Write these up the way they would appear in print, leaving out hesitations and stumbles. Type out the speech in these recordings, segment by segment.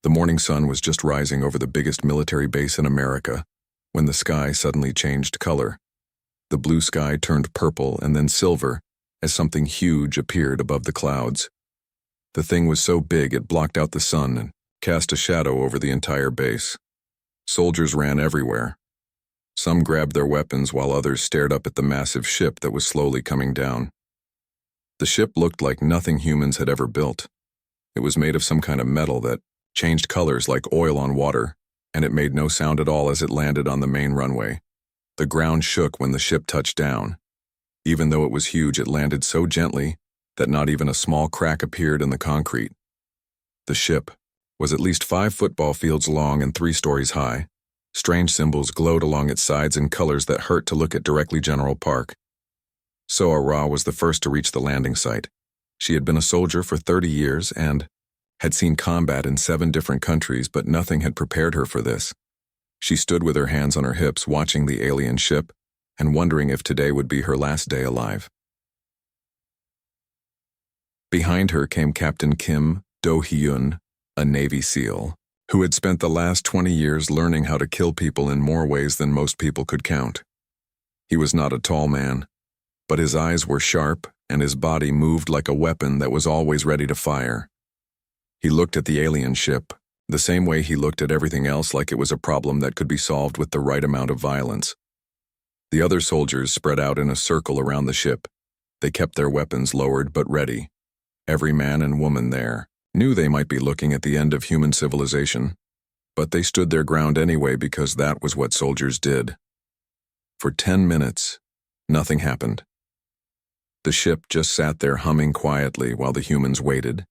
The morning sun was just rising over the biggest military base in America when the sky suddenly changed color. The blue sky turned purple and then silver as something huge appeared above the clouds. The thing was so big it blocked out the sun and cast a shadow over the entire base. Soldiers ran everywhere. Some grabbed their weapons while others stared up at the massive ship that was slowly coming down. The ship looked like nothing humans had ever built. It was made of some kind of metal that changed colors like oil on water, and it made no sound at all as it landed on the main runway. The ground shook when the ship touched down. Even though it was huge, it landed so gently that not even a small crack appeared in the concrete. The ship was at least 5 football fields long and 3 stories high. Strange symbols glowed along its sides in colors that hurt to look at directly. General Park. Soa Ra was the first to reach the landing site. She had been a soldier for 30 years and had seen combat in 7 different countries, but nothing had prepared her for this. She stood with her hands on her hips, watching the alien ship and wondering if today would be her last day alive. Behind her came Captain Kim Do-hyun, a Navy SEAL, who had spent the last 20 years learning how to kill people in more ways than most people could count. He was not a tall man, but his eyes were sharp and his body moved like a weapon that was always ready to fire. He looked at the alien ship, the same way he looked at everything else, like it was a problem that could be solved with the right amount of violence. The other soldiers spread out in a circle around the ship. They kept their weapons lowered but ready. Every man and woman there knew they might be looking at the end of human civilization, but they stood their ground anyway because that was what soldiers did. For 10 minutes, nothing happened. The ship just sat there humming quietly while the humans waited.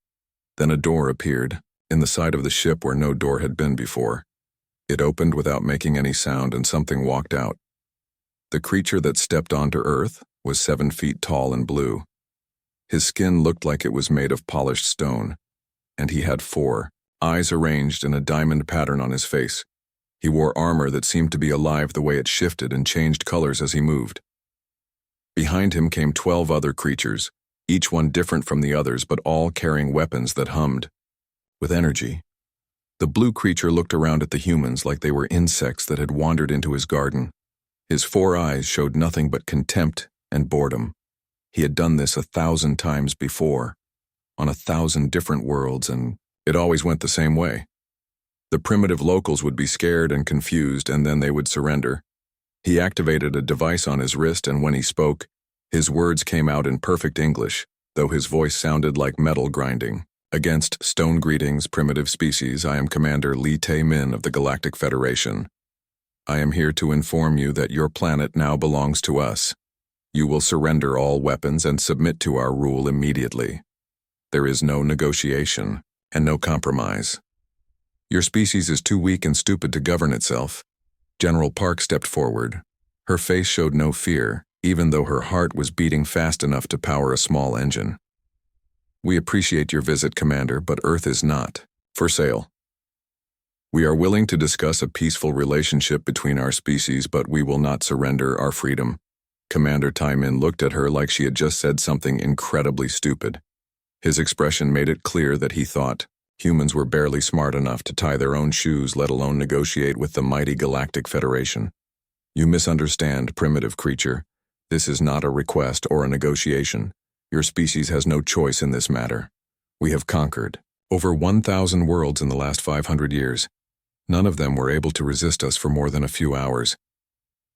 Then a door appeared in the side of the ship where no door had been before. It opened without making any sound and something walked out. The creature that stepped onto Earth was 7 feet tall and blue. His skin looked like it was made of polished stone, and he had 4 eyes arranged in a diamond pattern on his face. He wore armor that seemed to be alive the way it shifted and changed colors as he moved. Behind him came 12 other creatures, each one different from the others, but all carrying weapons that hummed with energy. The blue creature looked around at the humans like they were insects that had wandered into his garden. His 4 eyes showed nothing but contempt and boredom. He had done this 1,000 times before, on 1,000 different worlds, and it always went the same way. The primitive locals would be scared and confused, and then they would surrender. He activated a device on his wrist, and when he spoke, his words came out in perfect English, though his voice sounded like metal grinding. Against stone greetings, primitive species, I am Commander Lee Tae-min of the Galactic Federation. I am here to inform you that your planet now belongs to us. You will surrender all weapons and submit to our rule immediately. There is no negotiation and no compromise. Your species is too weak and stupid to govern itself. General Park stepped forward. Her face showed no fear, even though her heart was beating fast enough to power a small engine. We appreciate your visit, Commander, but Earth is not for sale. We are willing to discuss a peaceful relationship between our species, but we will not surrender our freedom. Commander Tae-min looked at her like she had just said something incredibly stupid. His expression made it clear that he thought humans were barely smart enough to tie their own shoes, let alone negotiate with the mighty Galactic Federation. You misunderstand, primitive creature. This is not a request or a negotiation. Your species has no choice in this matter. We have conquered over 1,000 worlds in the last 500 years. None of them were able to resist us for more than a few hours.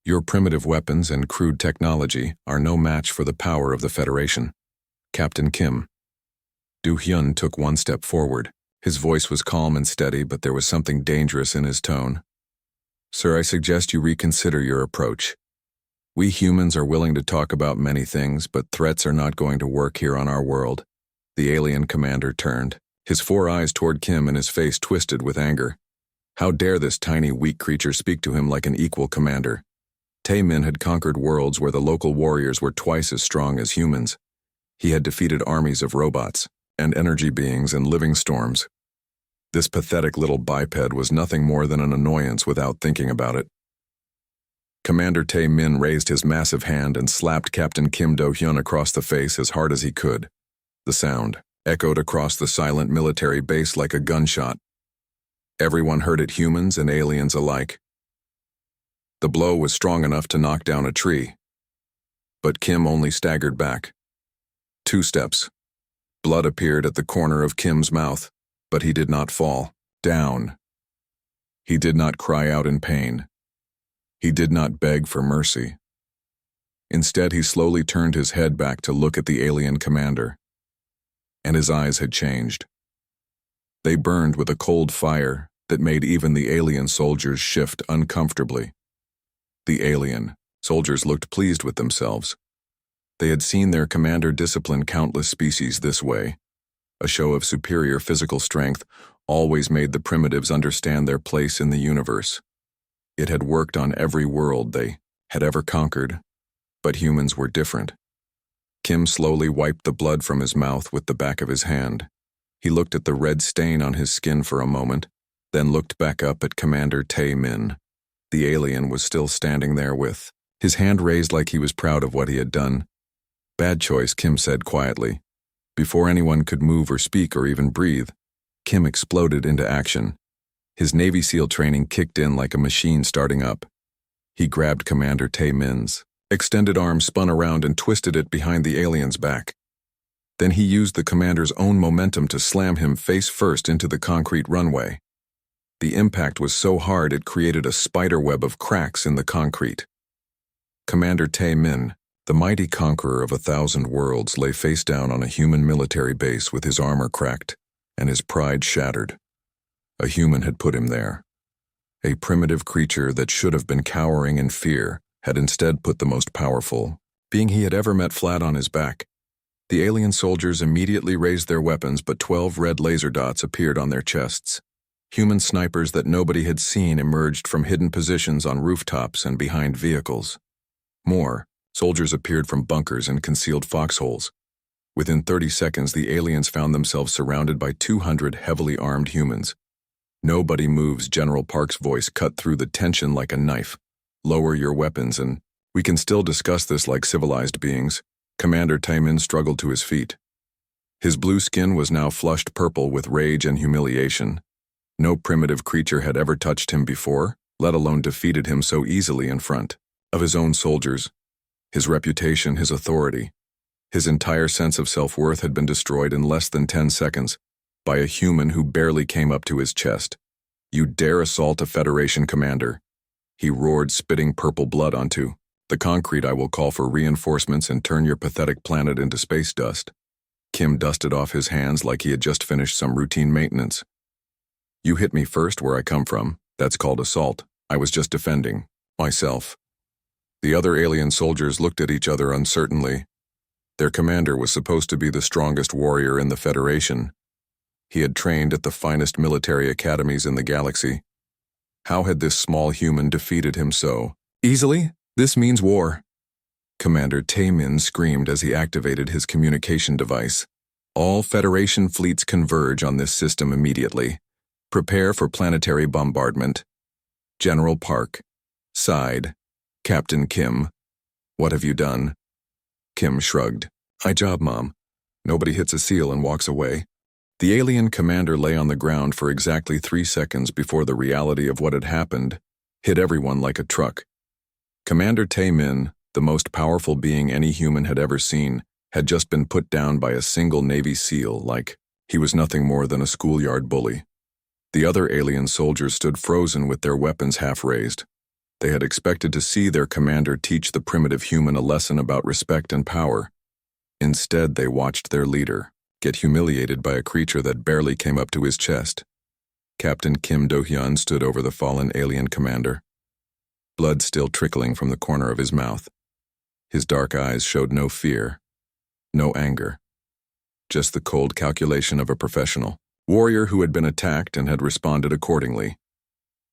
Your primitive weapons and crude technology are no match for the power of the Federation. Captain Kim. Do-hyun took 1 step forward. His voice was calm and steady, but there was something dangerous in his tone. Sir, I suggest you reconsider your approach. We humans are willing to talk about many things, but threats are not going to work here on our world. The alien commander turned, his 4 eyes toward Kim and his face twisted with anger. How dare this tiny, weak creature speak to him like an equal commander? Tae-min had conquered worlds where the local warriors were twice as strong as humans. He had defeated armies of robots and energy beings and living storms. This pathetic little biped was nothing more than an annoyance without thinking about it. Commander Tae-min raised his massive hand and slapped Captain Kim Do-hyun across the face as hard as he could. The sound echoed across the silent military base like a gunshot. Everyone heard it, humans and aliens alike. The blow was strong enough to knock down a tree. But Kim only staggered back. 2 steps. Blood appeared at the corner of Kim's mouth, but he did not fall down. He did not cry out in pain. He did not beg for mercy. Instead, he slowly turned his head back to look at the alien commander. And his eyes had changed. They burned with a cold fire that made even the alien soldiers shift uncomfortably. The alien soldiers looked pleased with themselves. They had seen their commander discipline countless species this way. A show of superior physical strength always made the primitives understand their place in the universe. It had worked on every world they had ever conquered, but humans were different. Kim slowly wiped the blood from his mouth with the back of his hand. He looked at the red stain on his skin for a moment, then looked back up at Commander Tae-min. The alien was still standing there with his hand raised like he was proud of what he had done. "Bad choice," Kim said quietly. Before anyone could move or speak or even breathe, Kim exploded into action. His Navy SEAL training kicked in like a machine starting up. He grabbed Commander Tae-min's extended arm, spun around and twisted it behind the alien's back. Then he used the commander's own momentum to slam him face first into the concrete runway. The impact was so hard it created a spider web of cracks in the concrete. Commander Tae-min, the mighty conqueror of 1,000 worlds, lay face down on a human military base with his armor cracked and his pride shattered. A human had put him there. A primitive creature that should have been cowering in fear had instead put the most powerful being he had ever met flat on his back. The alien soldiers immediately raised their weapons, but 12 red laser dots appeared on their chests. Human snipers that nobody had seen emerged from hidden positions on rooftops and behind vehicles. More soldiers appeared from bunkers and concealed foxholes. Within 30 seconds, the aliens found themselves surrounded by 200 heavily armed humans. "Nobody moves," General Park's voice cut through the tension like a knife. "Lower your weapons and we can still discuss this like civilized beings." Commander Tae-min struggled to his feet. His blue skin was now flushed purple with rage and humiliation. No primitive creature had ever touched him before, let alone defeated him so easily in front of his own soldiers. His reputation, his authority, his entire sense of self-worth had been destroyed in less than 10 seconds by a human who barely came up to his chest. "You dare assault a Federation commander?" he roared, spitting purple blood onto the concrete. "I will call for reinforcements and turn your pathetic planet into space dust." Kim dusted off his hands like he had just finished some routine maintenance. "You hit me first where I come from. That's called assault. I was just defending myself." The other alien soldiers looked at each other uncertainly. Their commander was supposed to be the strongest warrior in the Federation. He had trained at the finest military academies in the galaxy. How had this small human defeated him so easily? "This means war," Commander Tae-min screamed as he activated his communication device. "All Federation fleets converge on this system immediately. Prepare for planetary bombardment." General Park sighed. "Captain Kim, what have you done?" Kim shrugged. "My job, Mom. Nobody hits a SEAL and walks away." The alien commander lay on the ground for exactly 3 seconds before the reality of what had happened hit everyone like a truck. Commander Tae-min, the most powerful being any human had ever seen, had just been put down by a single Navy SEAL like he was nothing more than a schoolyard bully. The other alien soldiers stood frozen with their weapons half raised. They had expected to see their commander teach the primitive human a lesson about respect and power. Instead, they watched their leader get humiliated by a creature that barely came up to his chest. Captain Kim Do-hyun stood over the fallen alien commander, blood still trickling from the corner of his mouth. His dark eyes showed no fear, no anger, just the cold calculation of a professional warrior who had been attacked and had responded accordingly.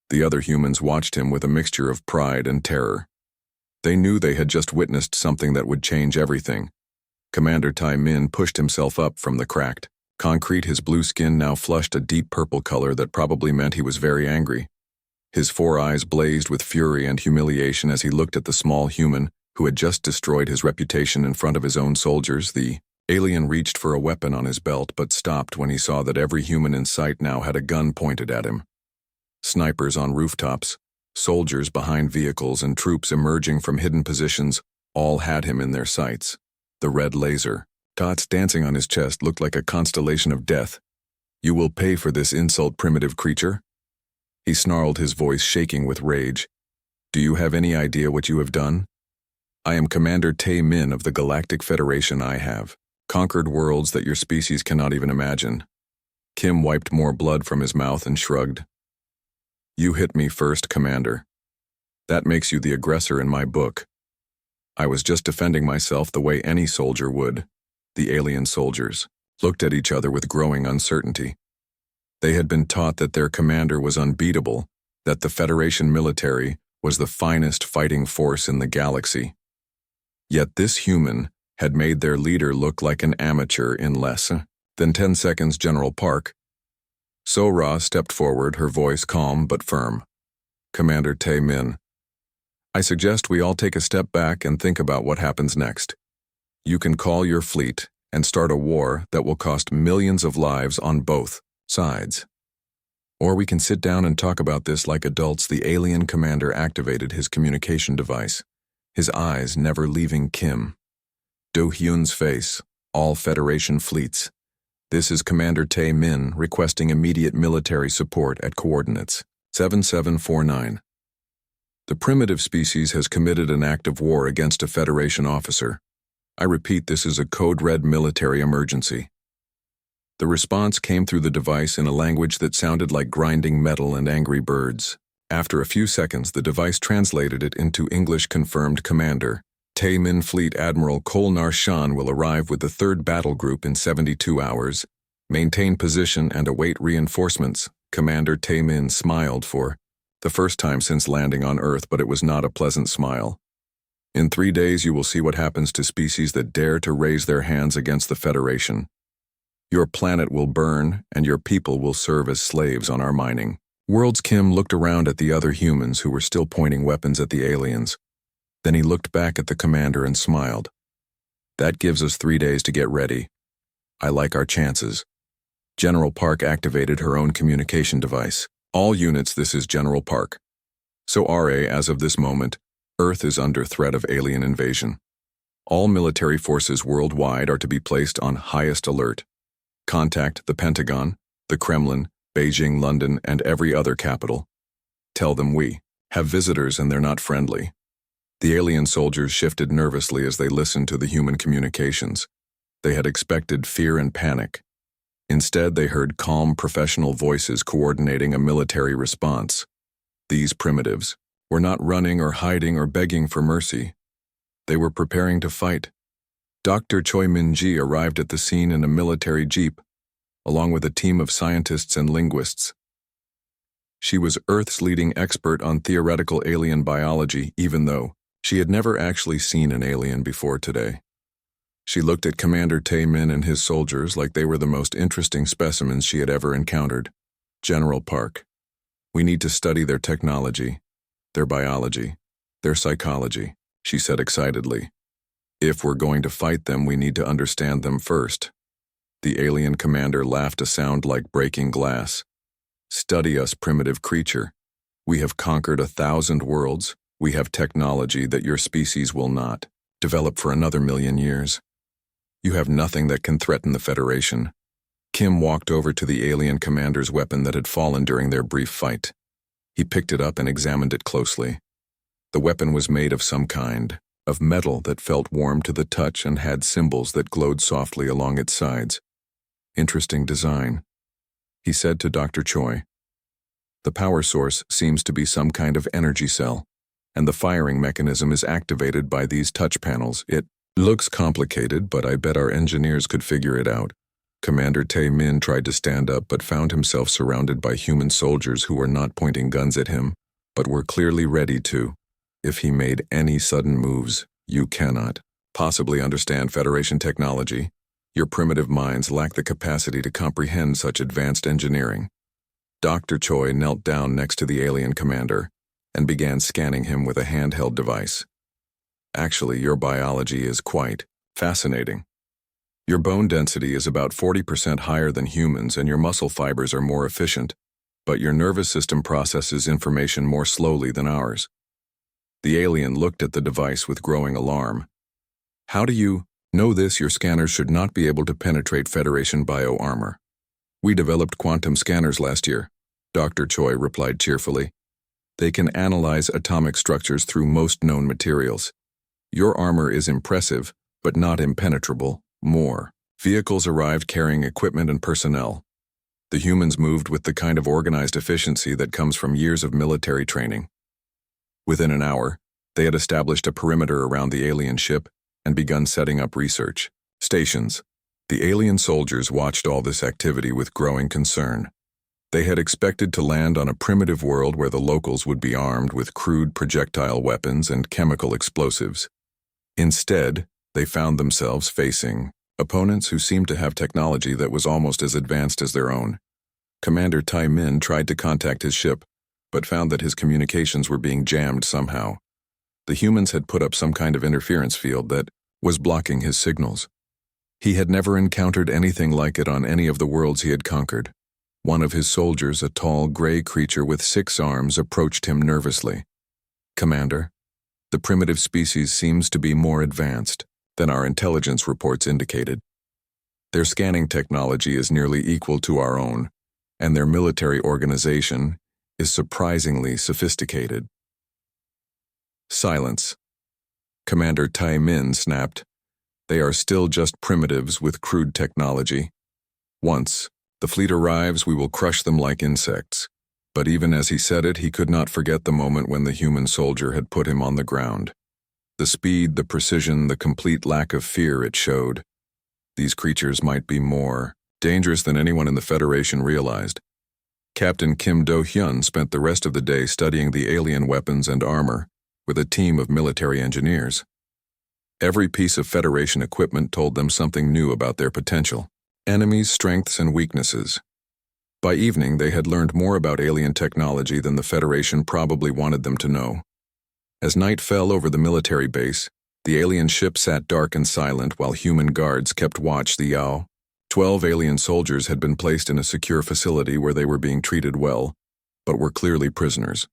The other humans watched him with a mixture of pride and terror. They knew they had just witnessed something that would change everything. Commander Tae-min pushed himself up from the cracked concrete. His blue skin now flushed a deep purple color that probably meant he was very angry. His 4 eyes blazed with fury and humiliation as he looked at the small human who had just destroyed his reputation in front of his own soldiers. The alien reached for a weapon on his belt but stopped when he saw that every human in sight now had a gun pointed at him. Snipers on rooftops, soldiers behind vehicles, and troops emerging from hidden positions all had him in their sights. The red laser, dots dancing on his chest, looked like a constellation of death. "You will pay for this insult, primitive creature?" He snarled, his voice shaking with rage. "Do you have any idea what you have done? I am Commander Tae-min of the Galactic Federation. I have conquered worlds that your species cannot even imagine." Kim wiped more blood from his mouth and shrugged. "You hit me first, Commander. That makes you the aggressor in my book. I was just defending myself the way any soldier would." The alien soldiers looked at each other with growing uncertainty. They had been taught that their commander was unbeatable, that the Federation military was the finest fighting force in the galaxy. Yet this human had made their leader look like an amateur in less than 10 seconds. General Park. So-Ra stepped forward, her voice calm but firm. "Commander Tae-min, I suggest we all take a step back and think about what happens next. You can call your fleet and start a war that will cost millions of lives on both sides. Or we can sit down and talk about this like adults." The alien commander activated his communication device, his eyes never leaving Kim. Do-hyun's face, "All Federation fleets. This is Commander Tae-min requesting immediate military support at coordinates 7749. The primitive species has committed an act of war against a Federation officer. I repeat, this is a code-red military emergency." The response came through the device in a language that sounded like grinding metal and angry birds. After a few seconds, the device translated it into English. "Confirmed, Commander. Tae-min Fleet Admiral Kolnar Shan will arrive with the 3rd Battle Group in 72 hours. Maintain position and await reinforcements." Commander Tae-min smiled for the first time since landing on Earth, but it was not a pleasant smile. "In 3 days you will see what happens to species that dare to raise their hands against the Federation. Your planet will burn, and your people will serve as slaves on our mining worlds." Kim looked around at the other humans who were still pointing weapons at the aliens. Then he looked back at the commander and smiled. "That gives us 3 days to get ready. I like our chances." General Park activated her own communication device. "All units, this is General Park. So RA, as of this moment, Earth is under threat of alien invasion. All military forces worldwide are to be placed on highest alert. Contact the Pentagon, the Kremlin, Beijing, London, and every other capital. Tell them we have visitors and they're not friendly." The alien soldiers shifted nervously as they listened to the human communications. They had expected fear and panic. Instead, they heard calm, professional voices coordinating a military response. These primitives were not running or hiding or begging for mercy. They were preparing to fight. Dr. Choi Min-ji arrived at the scene in a military jeep, along with a team of scientists and linguists. She was Earth's leading expert on theoretical alien biology, even though she had never actually seen an alien before today. She looked at Commander Tae-min and his soldiers like they were the most interesting specimens she had ever encountered. "General Park, we need to study their technology, their biology, their psychology," she said excitedly. "If we're going to fight them, we need to understand them first." The alien commander laughed, a sound like breaking glass. "Study us, primitive creature. We have conquered 1,000 worlds. We have technology that your species will not develop for another 1,000,000 years. You have nothing that can threaten the Federation." Kim walked over to the alien commander's weapon that had fallen during their brief fight. He picked it up and examined it closely. The weapon was made of some kind of metal that felt warm to the touch and had symbols that glowed softly along its sides. "Interesting design," he said to Dr. Choi. "The power source seems to be some kind of energy cell, and the firing mechanism is activated by these touch panels. It looks complicated, but I bet our engineers could figure it out." Commander Tae-min tried to stand up but found himself surrounded by human soldiers who were not pointing guns at him, but were clearly ready to. If he made any sudden moves, "You cannot possibly understand Federation technology. Your primitive minds lack the capacity to comprehend such advanced engineering." Dr. Choi knelt down next to the alien commander and began scanning him with a handheld device. "Actually, your biology is quite fascinating. Your bone density is about 40% higher than humans, and your muscle fibers are more efficient. but your nervous system processes information more slowly than ours." The alien looked at the device with growing alarm. "How do you know this? Your scanners should not be able to penetrate Federation bio-armor." "We developed quantum scanners last year," Dr. Choi replied cheerfully. "They can analyze atomic structures through most known materials. Your armor is impressive, but not impenetrable. More." Vehicles arrived carrying equipment and personnel. The humans moved with the kind of organized efficiency that comes from years of military training. Within an hour, they had established a perimeter around the alien ship and begun setting up research stations. The alien soldiers watched all this activity with growing concern. They had expected to land on a primitive world where the locals would be armed with crude projectile weapons and chemical explosives. Instead, they found themselves facing opponents who seemed to have technology that was almost as advanced as their own. Commander Tai Min tried to contact his ship, but found that his communications were being jammed somehow. The humans had put up some kind of interference field that was blocking his signals. He had never encountered anything like it on any of the worlds he had conquered. One of his soldiers, a tall, gray creature with 6 arms, approached him nervously. "Commander, the primitive species seems to be more advanced than our intelligence reports indicated. Their scanning technology is nearly equal to our own, and their military organization is surprisingly sophisticated." Silence. Commander Tai Min snapped, "They are still just primitives with crude technology. Once the fleet arrives, we will crush them like insects." But even as he said it, he could not forget the moment when the human soldier had put him on the ground. The speed, the precision, the complete lack of fear it showed. These creatures might be more dangerous than anyone in the Federation realized. Captain Kim Do-hyun spent the rest of the day studying the alien weapons and armor with a team of military engineers. Every piece of Federation equipment told them something new about their potential, enemies, strengths, and weaknesses. By evening, they had learned more about alien technology than the Federation probably wanted them to know. As night fell over the military base, the alien ship sat dark and silent while human guards kept watch. The Yao. 12 alien soldiers had been placed in a secure facility where they were being treated well, but were clearly prisoners.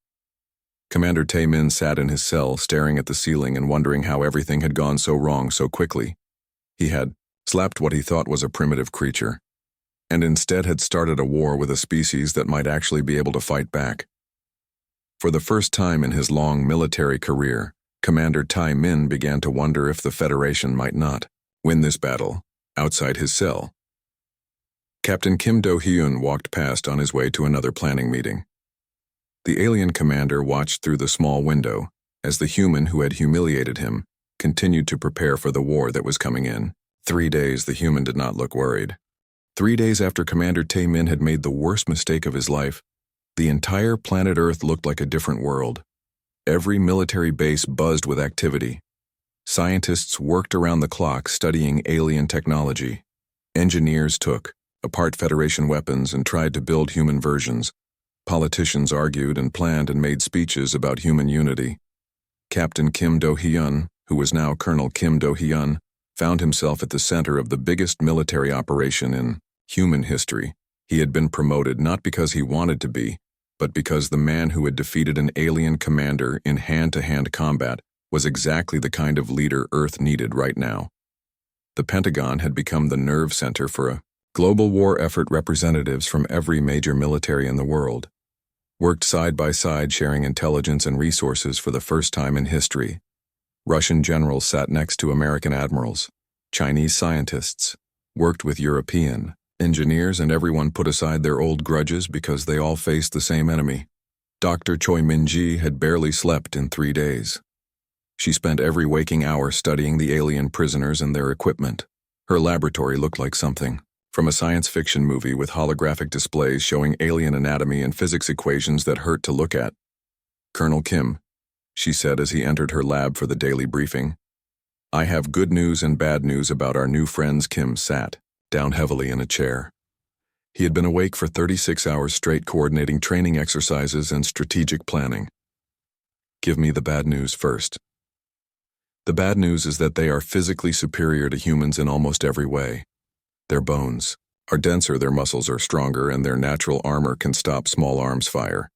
Commander Tai Min sat in his cell, staring at the ceiling and wondering how everything had gone so wrong so quickly. He had slapped what he thought was a primitive creature, and instead had started a war with a species that might actually be able to fight back. For the first time in his long military career, Commander Tai Min began to wonder if the Federation might not win this battle outside his cell. Captain Kim Do-hyun walked past on his way to another planning meeting. The alien commander watched through the small window as the human who had humiliated him continued to prepare for the war that was coming in. 3 days, the human did not look worried. 3 days after Commander Tai Min had made the worst mistake of his life, the entire planet Earth looked like a different world. Every military base buzzed with activity. Scientists worked around the clock studying alien technology. Engineers took apart Federation weapons and tried to build human versions. Politicians argued and planned and made speeches about human unity. Captain Kim Do-hyun, who was now Colonel Kim Do-hyun, found himself at the center of the biggest military operation in human history. He had been promoted not because he wanted to be, but because the man who had defeated an alien commander in hand-to-hand combat was exactly the kind of leader Earth needed right now. The Pentagon had become the nerve center for a global war effort. Representatives from every major military in the world worked side by side, sharing intelligence and resources for the first time in history. Russian generals sat next to American admirals. Chinese scientists worked with European engineers, and everyone put aside their old grudges because they all faced the same enemy. Dr. Choi Min-ji had barely slept in 3 days. She spent every waking hour studying the alien prisoners and their equipment. Her laboratory looked like something from a science fiction movie, with holographic displays showing alien anatomy and physics equations that hurt to look at. "Colonel Kim," she said as he entered her lab for the daily briefing, "I have good news and bad news about our new friends." Kim sat down heavily in a chair. He had been awake for 36 hours straight, coordinating training exercises and strategic planning. "Give me the bad news first." "The bad news is that they are physically superior to humans in almost every way. Their bones are denser, their muscles are stronger, and their natural armor can stop small arms fire.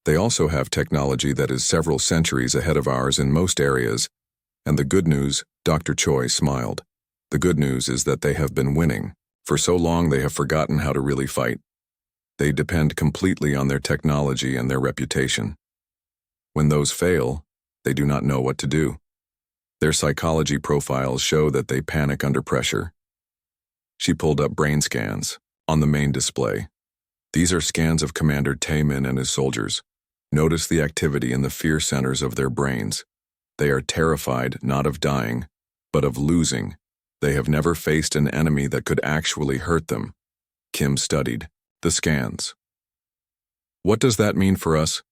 They also have technology that is several centuries ahead of ours in most areas. And the good news, Dr. Choi smiled. The good news is that they have been winning. For so long they have forgotten how to really fight. They depend completely on their technology and their reputation. When those fail, they do not know what to do. Their psychology profiles show that they panic under pressure. She pulled up brain scans on the main display. These are scans of Commander Taemin and his soldiers. Notice the activity in the fear centers of their brains. They are terrified not of dying, but of losing. They have never faced an enemy that could actually hurt them. Kim studied the scans. What does that mean for us?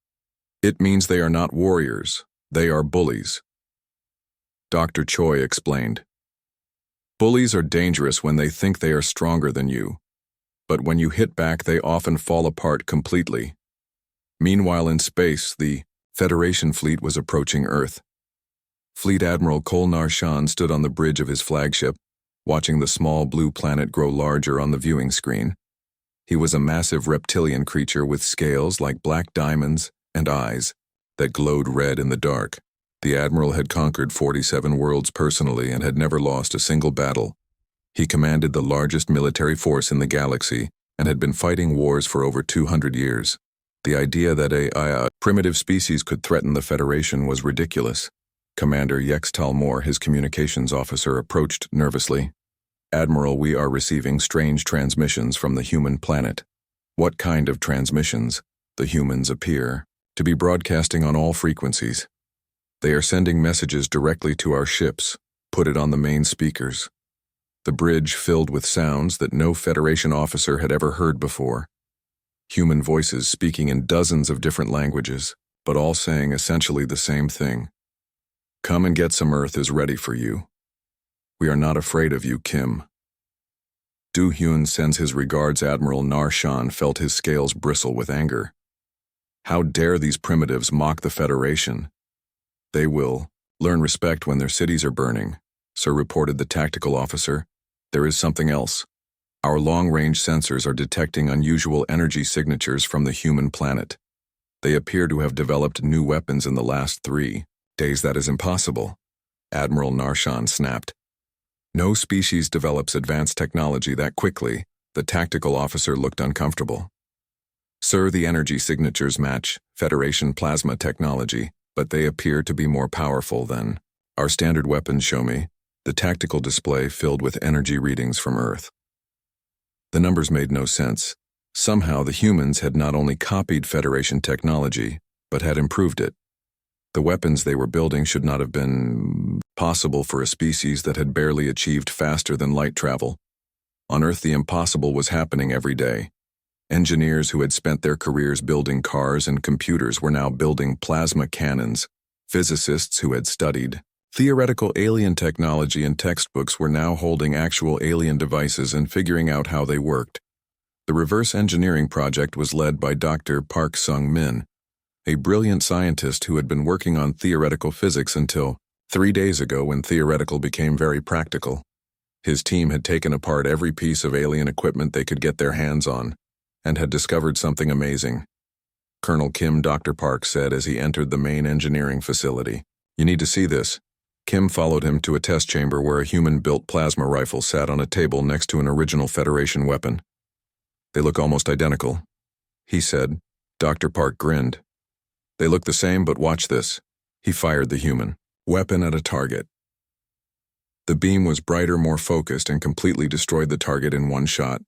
It means they are not warriors. They are bullies. Dr. Choi explained. Bullies are dangerous when they think they are stronger than you. But when you hit back, they often fall apart completely. Meanwhile, in space, the Federation fleet was approaching Earth. Fleet Admiral Kol Narshan stood on the bridge of his flagship, watching the small blue planet grow larger on the viewing screen. He was a massive reptilian creature with scales like black diamonds and eyes that glowed red in the dark. The Admiral had conquered 47 worlds personally and had never lost a single battle. He commanded the largest military force in the galaxy and had been fighting wars for over 200 years. The idea that a primitive species could threaten the Federation was ridiculous. Commander Yex Talmor, his communications officer, approached nervously. Admiral, we are receiving strange transmissions from the human planet. What kind of transmissions? The humans appear to be broadcasting on all frequencies. They are sending messages directly to our ships. Put it on the main speakers. The bridge filled with sounds that no Federation officer had ever heard before. Human voices speaking in dozens of different languages, but all saying essentially the same thing. Come and get some. Earth is ready for you. We are not afraid of you, Kim. Du Hyun sends his regards. Admiral Narshan felt his scales bristle with anger. How dare these primitives mock the Federation? They will learn respect when their cities are burning, sir, reported the tactical officer. There is something else. Our long-range sensors are detecting unusual energy signatures from the human planet. They appear to have developed new weapons in the last 3 days. That is impossible, Admiral Narshan snapped. No species develops advanced technology that quickly. The tactical officer looked uncomfortable. Sir, the energy signatures match Federation plasma technology, but they appear to be more powerful than our standard weapons. Show me. The tactical display filled with energy readings from Earth. The numbers made no sense. Somehow the humans had not only copied Federation technology, but had improved it. The weapons they were building should not have been possible for a species that had barely achieved faster than light travel. On Earth, the impossible was happening every day. Engineers who had spent their careers building cars and computers were now building plasma cannons. Physicists who had studied theoretical alien technology in textbooks were now holding actual alien devices and figuring out how they worked. The reverse engineering project was led by Dr. Park Sung-min, a brilliant scientist who had been working on theoretical physics until 3 days ago, when theoretical became very practical. His team had taken apart every piece of alien equipment they could get their hands on, and had discovered something amazing. Colonel Kim, Dr. Park said as he entered the main engineering facility. You need to see this. Kim followed him to a test chamber where a human-built plasma rifle sat on a table next to an original Federation weapon. They look almost identical, he said. Dr. Park grinned. They look the same, but watch this. He fired the human weapon at a target. The beam was brighter, more focused, and completely destroyed the target in one shot.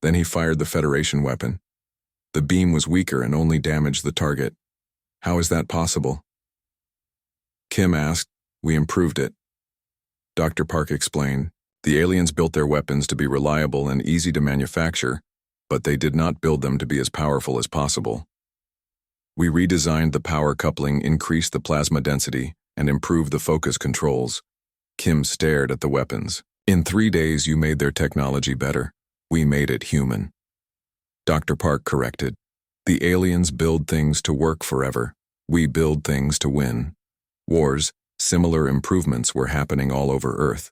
Then he fired the Federation weapon. The beam was weaker and only damaged the target. How is that possible? Kim asked. We improved it. Dr. Park explained. The aliens built their weapons to be reliable and easy to manufacture, but they did not build them to be as powerful as possible. We redesigned the power coupling, increased the plasma density, and improved the focus controls. Kim stared at the weapons. In 3 days, you made their technology better. We made it human. Dr. Park corrected. The aliens build things to work forever. We build things to win. Wars, similar improvements were happening all over Earth.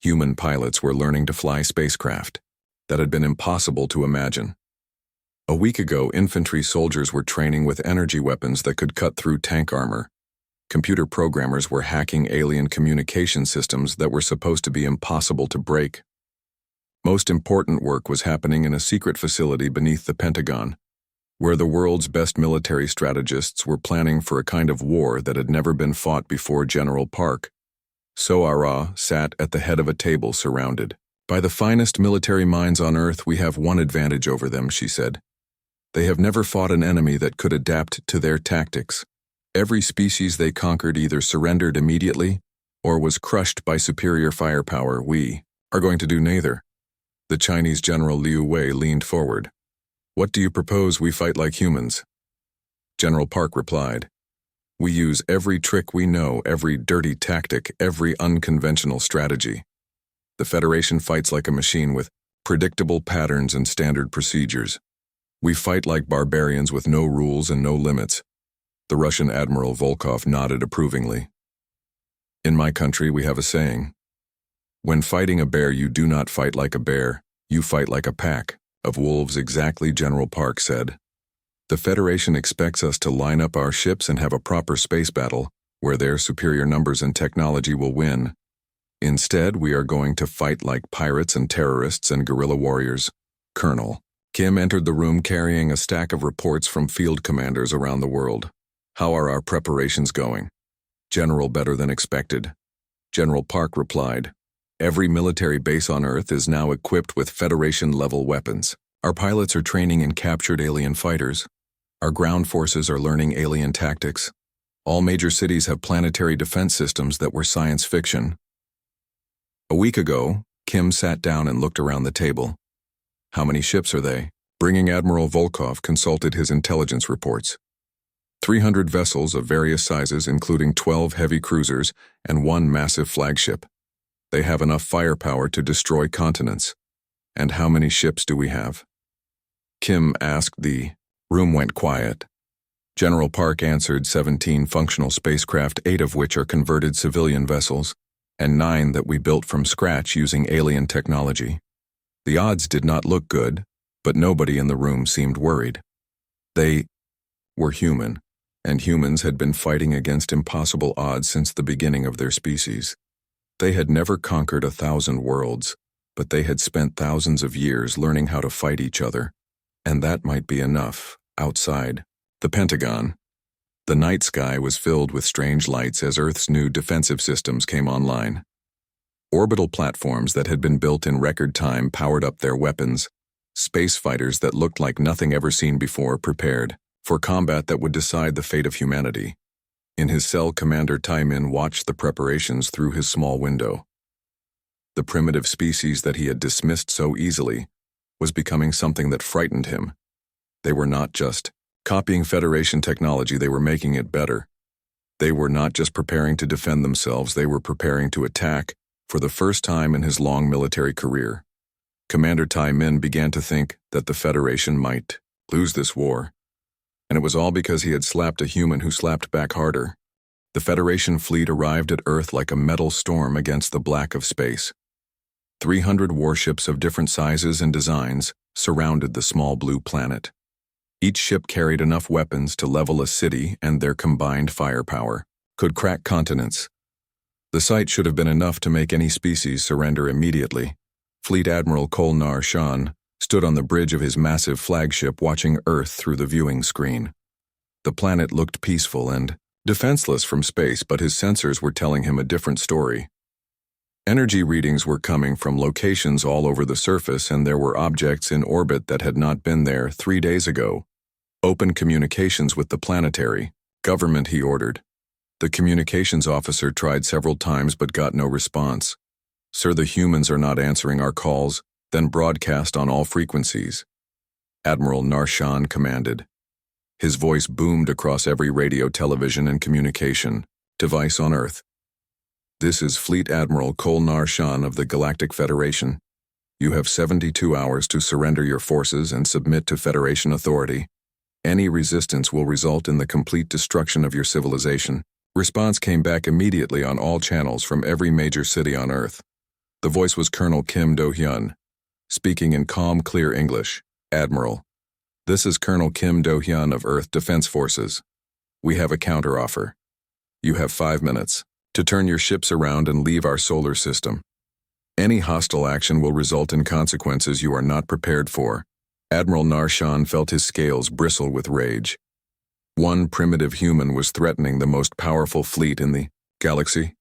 Human pilots were learning to fly spacecraft. that had been impossible to imagine. A week ago, infantry soldiers were training with energy weapons that could cut through tank armor. Computer programmers were hacking alien communication systems that were supposed to be impossible to break. Most important work was happening in a secret facility beneath the Pentagon, where the world's best military strategists were planning for a kind of war that had never been fought before. General Park Soara sat at the head of a table surrounded by the finest military minds on Earth. We have one advantage over them, she said. They have never fought an enemy that could adapt to their tactics. Every species they conquered either surrendered immediately or was crushed by superior firepower. We are going to do neither. The Chinese General Liu Wei leaned forward. What do you propose we fight like humans? General Park replied. We use every trick we know, every dirty tactic, every unconventional strategy. The Federation fights like a machine with predictable patterns and standard procedures. We fight like barbarians with no rules and no limits. The Russian Admiral Volkov nodded approvingly. In my country, we have a saying. When fighting a bear, you do not fight like a bear, you fight like a pack of wolves. Exactly, General Park said. The Federation expects us to line up our ships and have a proper space battle, where their superior numbers and technology will win. Instead, we are going to fight like pirates and terrorists and guerrilla warriors. Colonel Kim entered the room carrying a stack of reports from field commanders around the world. How are our preparations going? General, better than expected. General Park replied. Every military base on Earth is now equipped with Federation-level weapons. Our pilots are training in captured alien fighters. Our ground forces are learning alien tactics. All major cities have planetary defense systems that were science fiction. A week ago, Kim sat down and looked around the table. How many ships are they? Bringing Admiral Volkov consulted his intelligence reports. 300 vessels of various sizes, including 12 heavy cruisers and 1 massive flagship. They have enough firepower to destroy continents. And how many ships do we have? Kim asked. The room went quiet. General Park answered 17 functional spacecraft, 8 of which are converted civilian vessels, and 9 that we built from scratch using alien technology. The odds did not look good, but nobody in the room seemed worried. They were human, and humans had been fighting against impossible odds since the beginning of their species. They had never conquered 1,000 worlds, but they had spent thousands of years learning how to fight each other, and that might be enough. Outside the Pentagon, the night sky was filled with strange lights as Earth's new defensive systems came online. Orbital platforms that had been built in record time powered up their weapons. Space fighters that looked like nothing ever seen before prepared for combat that would decide the fate of humanity. In his cell, Commander Tai Min watched the preparations through his small window. The primitive species that he had dismissed so easily was becoming something that frightened him. They were not just copying Federation technology, they were making it better. They were not just preparing to defend themselves, they were preparing to attack. For the first time in his long military career, Commander Tai Min began to think that the Federation might lose this war. And it was all because he had slapped a human who slapped back harder. The Federation fleet arrived at Earth like a metal storm against the black of space. 300 warships of different sizes and designs surrounded the small blue planet. Each ship carried enough weapons to level a city, and their combined firepower could crack continents. The sight should have been enough to make any species surrender immediately. Fleet Admiral Kolnar Shan stood on the bridge of his massive flagship watching Earth through the viewing screen. The planet looked peaceful and defenseless from space, but his sensors were telling him a different story. Energy readings were coming from locations all over the surface, and there were objects in orbit that had not been there 3 days ago. Open communications with the planetary government, he ordered. The communications officer tried several times but got no response. Sir, the humans are not answering our calls, then broadcast on all frequencies. Admiral Narshan commanded. His voice boomed across every radio, television, and communication device on Earth. This is Fleet Admiral Kolnar Shan of the Galactic Federation. You have 72 hours to surrender your forces and submit to Federation authority. Any resistance will result in the complete destruction of your civilization. Response came back immediately on all channels from every major city on Earth. The voice was Colonel Kim Do-hyun. speaking in calm, clear English. "Admiral, this is Colonel Kim Do-hyun of Earth Defense Forces. We have a counteroffer. You have 5 minutes to turn your ships around and leave our solar system. Any hostile action will result in consequences you are not prepared for." Admiral Narshan felt his scales bristle with rage. One primitive human was threatening the most powerful fleet in the galaxy.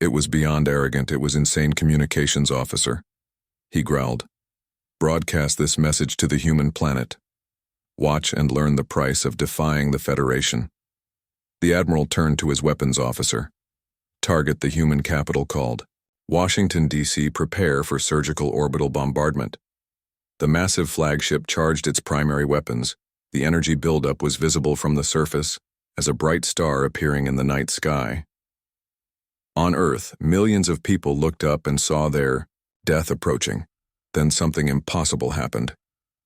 It was beyond arrogant, it was insane, communications officer. He growled. "Broadcast this message to the human planet. Watch and learn the price of defying the Federation." The Admiral turned to his weapons officer. "Target the human capital called Washington, D.C. Prepare for surgical orbital bombardment." The massive flagship charged its primary weapons. The energy buildup was visible from the surface as a bright star appearing in the night sky. On Earth, millions of people looked up and saw their death approaching. Then something impossible happened.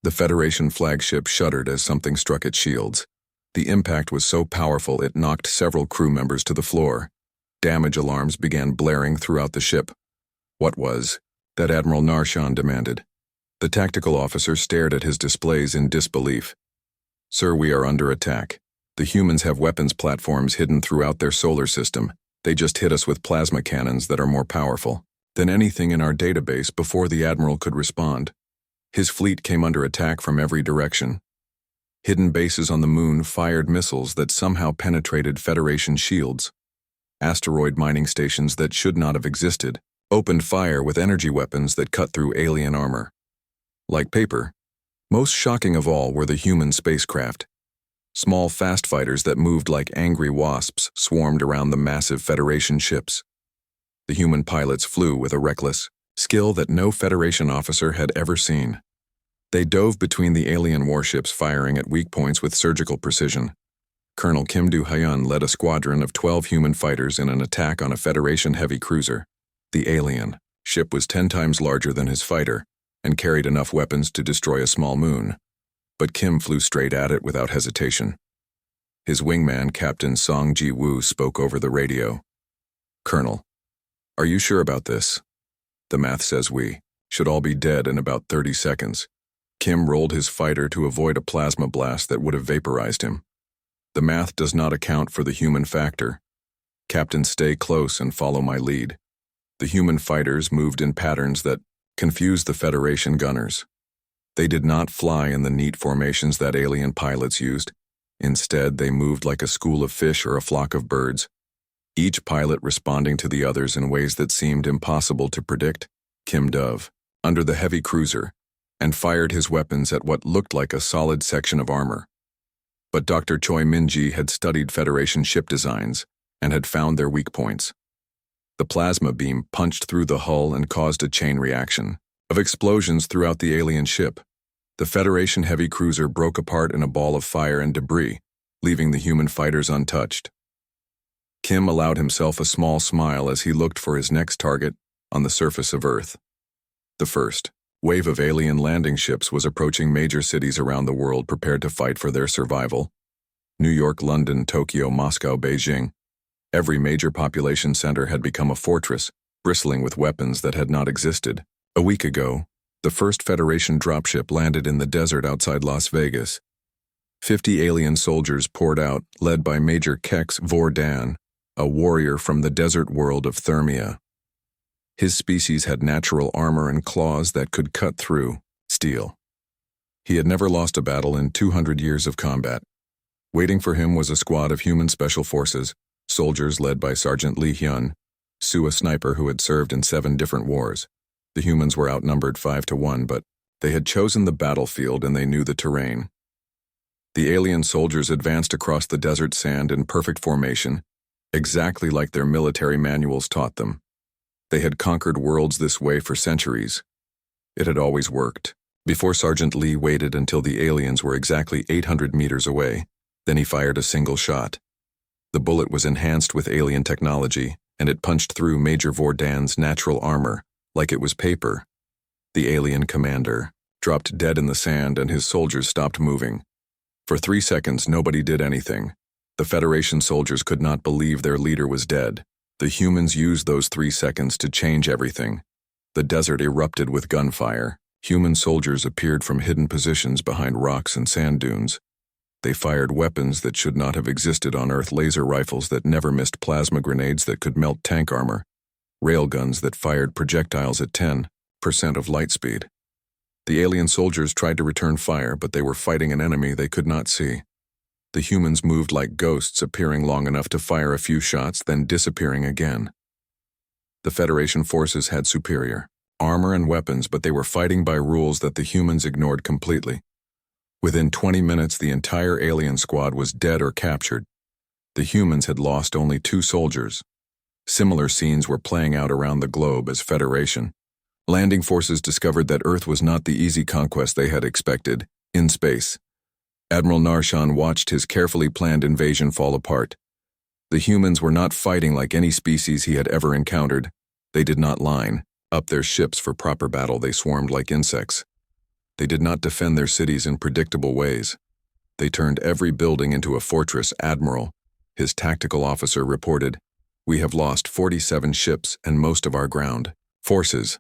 The Federation flagship shuddered as something struck its shields. The impact was so powerful it knocked several crew members to the floor. Damage alarms began blaring throughout the ship. What was that? Admiral Narshan demanded. The tactical officer stared at his displays in disbelief. "Sir, we are under attack. The humans have weapons platforms hidden throughout their solar system. They just hit us with plasma cannons that are more powerful than anything in our database." Before the Admiral could respond, his fleet came under attack from every direction. Hidden bases on the moon fired missiles that somehow penetrated Federation shields. Asteroid mining stations that should not have existed opened fire with energy weapons that cut through alien armor like paper. Most shocking of all were the human spacecraft. Small fast fighters that moved like angry wasps swarmed around the massive Federation ships. The human pilots flew with a reckless skill that no Federation officer had ever seen. They dove between the alien warships, firing at weak points with surgical precision. Colonel Kim Do-hyun led a squadron of 12 human fighters in an attack on a Federation heavy cruiser. The alien ship was 10 times larger than his fighter and carried enough weapons to destroy a small moon. But Kim flew straight at it without hesitation. His wingman, Captain Song Ji-woo, spoke over the radio. "Colonel, are you sure about this? The math says we should all be dead in about 30 seconds. Kim rolled his fighter to avoid a plasma blast that would have vaporized him. "The math does not account for the human factor. Captain, stay close and follow my lead." The human fighters moved in patterns that confused the Federation gunners. They did not fly in the neat formations that alien pilots used. Instead, they moved like a school of fish or a flock of birds, each pilot responding to the others in ways that seemed impossible to predict. Kim dove under the heavy cruiser and fired his weapons at what looked like a solid section of armor. But Dr. Choi Min-ji had studied Federation ship designs and had found their weak points. The plasma beam punched through the hull and caused a chain reaction of explosions throughout the alien ship. The Federation heavy cruiser broke apart in a ball of fire and debris, leaving the human fighters untouched. Kim allowed himself a small smile as he looked for his next target on the surface of Earth. The first wave of alien landing ships was approaching major cities around the world, prepared to fight for their survival. New York, London, Tokyo, Moscow, Beijing. Every major population center had become a fortress, bristling with weapons that had not existed. A week ago, the first Federation dropship landed in the desert outside Las Vegas. 50 alien soldiers poured out, led by Major Kex Vordan, a warrior from the desert world of Thermia. His species had natural armor and claws that could cut through steel. He had never lost a battle in 200 years of combat. Waiting for him was a squad of human special forces, soldiers led by Sergeant Lee Hyun, Sue, a sniper who had served in 7 different wars. The humans were outnumbered 5-1, but they had chosen the battlefield and they knew the terrain. The alien soldiers advanced across the desert sand in perfect formation, exactly like their military manuals taught them. They had conquered worlds this way for centuries. It had always worked. Before Sergeant Lee waited until the aliens were exactly 800 meters away, then he fired a single shot. The bullet was enhanced with alien technology, and it punched through Major Vordan's natural armor like it was paper. The alien commander dropped dead in the sand and his soldiers stopped moving. For 3 seconds, nobody did anything. The Federation soldiers could not believe their leader was dead. The humans used those 3 seconds to change everything. The desert erupted with gunfire. Human soldiers appeared from hidden positions behind rocks and sand dunes. They fired weapons that should not have existed on Earth, laser rifles that never missed, plasma grenades that could melt tank armor, railguns that fired projectiles at 10% of light speed. The alien soldiers tried to return fire, but they were fighting an enemy they could not see. The humans moved like ghosts, appearing long enough to fire a few shots, then disappearing again. The Federation forces had superior armor and weapons, but they were fighting by rules that the humans ignored completely. Within 20 minutes, the entire alien squad was dead or captured. The humans had lost only 2 soldiers. Similar scenes were playing out around the globe as Federation landing forces discovered that Earth was not the easy conquest they had expected. In space, Admiral Narshan watched his carefully planned invasion fall apart. The humans were not fighting like any species he had ever encountered. They did not line up their ships for proper battle. They swarmed like insects. They did not defend their cities in predictable ways. They turned every building into a fortress. Admiral, his tactical officer, reported, "We have lost 47 ships and most of our ground forces.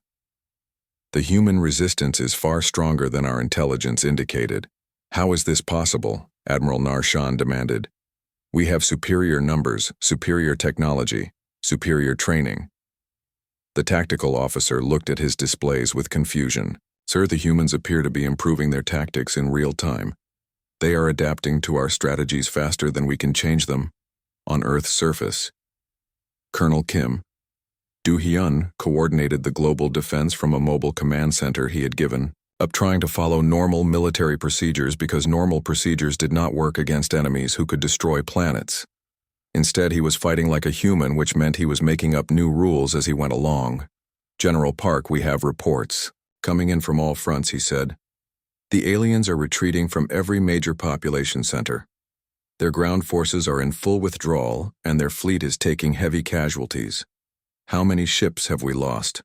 The human resistance is far stronger than our intelligence indicated." "How is this possible?" Admiral Narshan demanded. "We have superior numbers, superior technology, superior training." The tactical officer looked at his displays with confusion. "Sir, the humans appear to be improving their tactics in real time. They are adapting to our strategies faster than we can change them on Earth's surface." Colonel Kim Do-hyun coordinated the global defense from a mobile command center he had given up, trying to follow normal military procedures because normal procedures did not work against enemies who could destroy planets. Instead, he was fighting like a human, which meant he was making up new rules as he went along. "General Park, we have reports coming in from all fronts," he said. "The aliens are retreating from every major population center. Their ground forces are in full withdrawal, and their fleet is taking heavy casualties. How many ships have we lost?"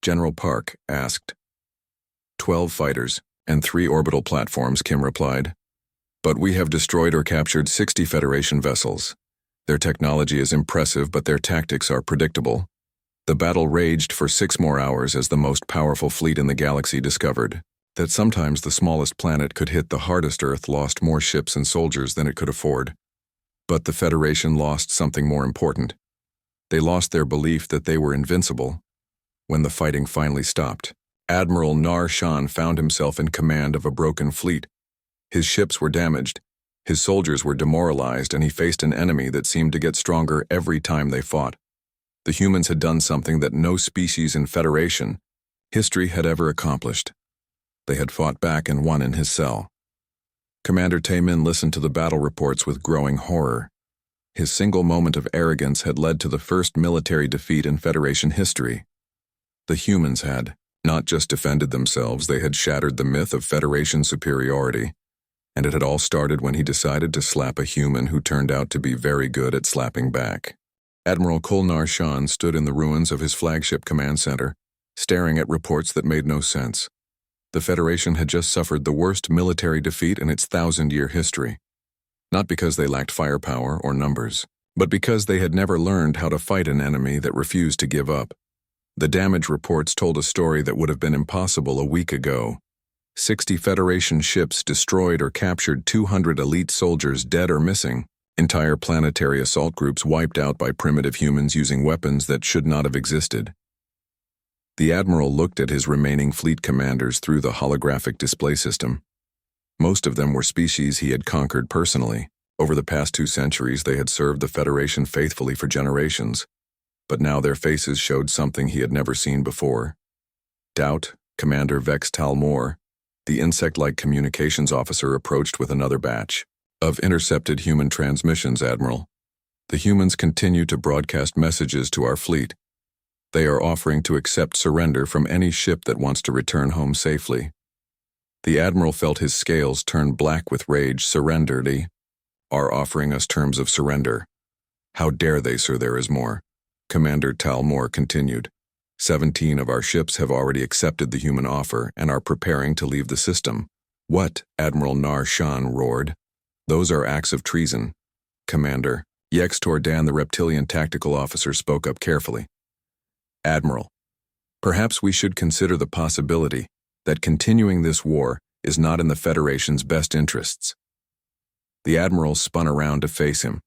General Park asked. 12 fighters and 3 orbital platforms, Kim replied. "But we have destroyed or captured 60 Federation vessels. Their technology is impressive, but their tactics are predictable." The battle raged for 6 more hours as the most powerful fleet in the galaxy discovered that sometimes the smallest planet could hit the hardest. Earth lost more ships and soldiers than it could afford. But the Federation lost something more important. They lost their belief that they were invincible. When the fighting finally stopped, Admiral Narshan found himself in command of a broken fleet. His ships were damaged, his soldiers were demoralized, and he faced an enemy that seemed to get stronger every time they fought. The humans had done something that no species in Federation history had ever accomplished. They had fought back and won in his cell. Commander Taemin listened to the battle reports with growing horror. His single moment of arrogance had led to the first military defeat in Federation history. The humans had not just defended themselves, they had shattered the myth of Federation superiority. And it had all started when he decided to slap a human who turned out to be very good at slapping back. Admiral Narshan stood in the ruins of his flagship command center, staring at reports that made no sense. The Federation had just suffered the worst military defeat in its 1,000-year history. Not because they lacked firepower or numbers, but because they had never learned how to fight an enemy that refused to give up. The damage reports told a story that would have been impossible a week ago. 60 Federation ships destroyed or captured, 200 elite soldiers dead or missing, entire planetary assault groups wiped out by primitive humans using weapons that should not have existed. The Admiral looked at his remaining fleet commanders through the holographic display system. Most of them were species he had conquered personally. Over the past 2 centuries, they had served the Federation faithfully for generations. But now their faces showed something he had never seen before. Doubt, Commander Vex Talmor, the insect-like communications officer, approached with another batch of intercepted human transmissions. "Admiral, the humans continue to broadcast messages to our fleet. They are offering to accept surrender from any ship that wants to return home safely." The Admiral felt his scales turn black with rage. "Surrender? They are offering us terms of surrender. How dare they, sir? There is more." Commander Talmor continued. 17 of our ships have already accepted the human offer and are preparing to leave the system." "What?" Admiral Narshan roared. "Those are acts of treason." Commander Yex Tordan, the reptilian tactical officer, spoke up carefully. "Admiral, Perhaps we should consider the possibility that continuing this war is not in the Federation's best interests. The Admiral spun around to face him.